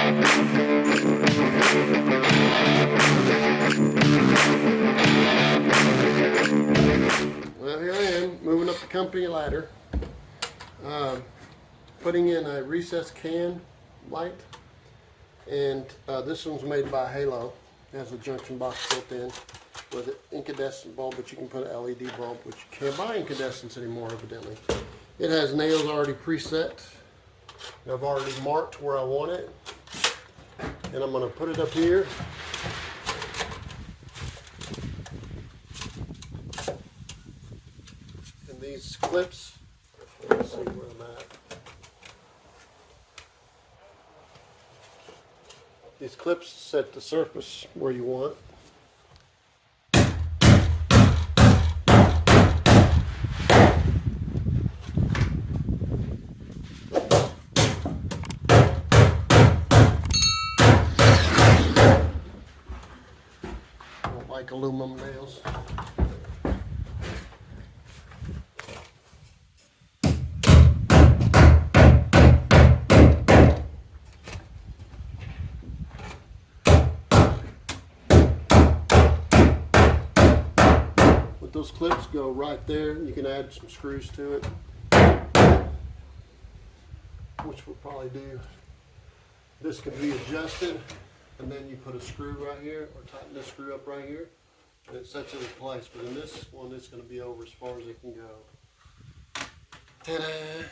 Well, here I am, moving up the company ladder, putting in a recessed can light, and this one's made by Halo. It has a junction box built in with an incandescent bulb, but you can put an LED bulb, which you can't buy incandescents anymore, evidently. It has nails already preset. I've already marked where I want it, and I'm going to put it up here. And these clips, let's see where I'm at. These clips set the surface where you want. I don't like aluminum nails. Those clips go right there. You can add some screws to it, which we'll probably do. This can be adjusted, and then you put a screw right here, or tighten this screw up right here, and it sets it in place. But in this one, it's going to be over as far as it can go. Ta-da!